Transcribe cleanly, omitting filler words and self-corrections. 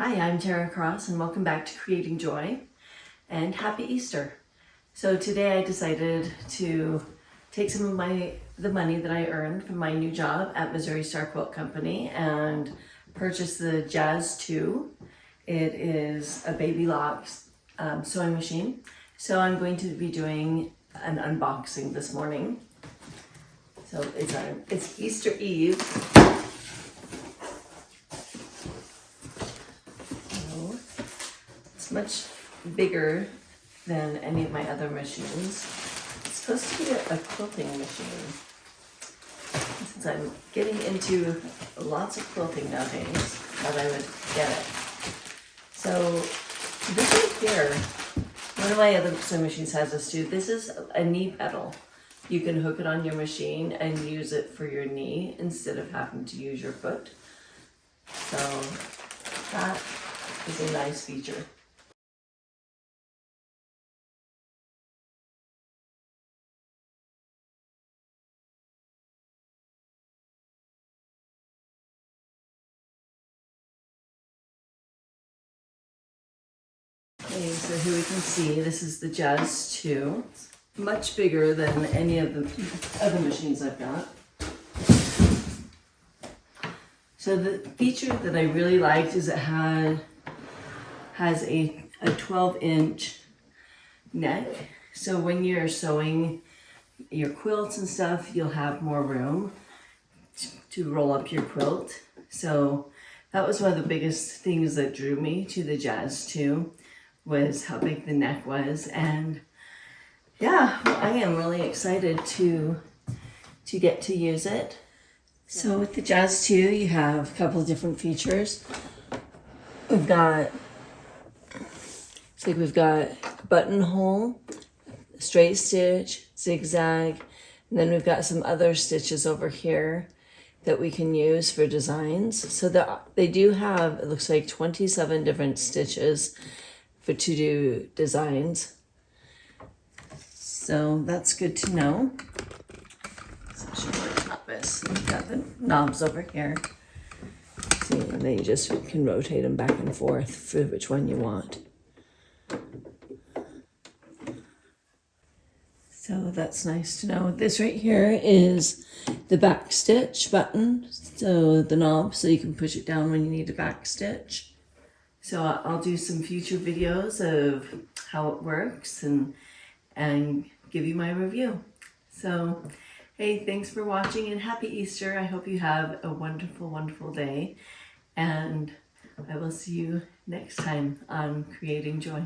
Hi, I'm Tara Cross and welcome back to Creating Joy and Happy Easter. So today I decided to take some of the money that I earned from my new job at Missouri Star Quilt Company and purchase the Jazz 2. It is a baby lock sewing machine. So I'm going to be doing an unboxing this morning. So it's Easter Eve. It's much bigger than any of my other machines. It's supposed to be a quilting machine. Since I'm getting into lots of quilting nowadays, thought I would get it. So this right here, one of my other sewing machines has this too. This is a knee pedal. You can hook it on your machine and use it for your knee instead of having to use your foot. So that is a nice feature. Okay, so here we can see this is the Jazz 2. It's much bigger than any of the other machines I've got. So the feature that I really liked is it has a 12-inch neck. So when you're sewing your quilts and stuff, you'll have more room to roll up your quilt. So that was one of the biggest things that drew me to the Jazz 2. Was how big the neck was, and yeah, well, I am really excited to get to use it. So with the Jazz 2, you have a couple of different features. We've got buttonhole, straight stitch, zigzag, and then we've got some other stitches over here that we can use for designs. So they do have, it looks like 27 different stitches to do designs. So that's good to know. So I'll show you what the top is. We've got the knobs over here. See, and then you just can rotate them back and forth for which one you want. So that's nice to know. This right here is the back stitch button. So the knob, so you can push it down when you need a back stitch. So I'll do some future videos of how it works and give you my review. So, hey, thanks for watching and happy Easter. I hope you have a wonderful, wonderful day. And I will see you next time on Creating Joy.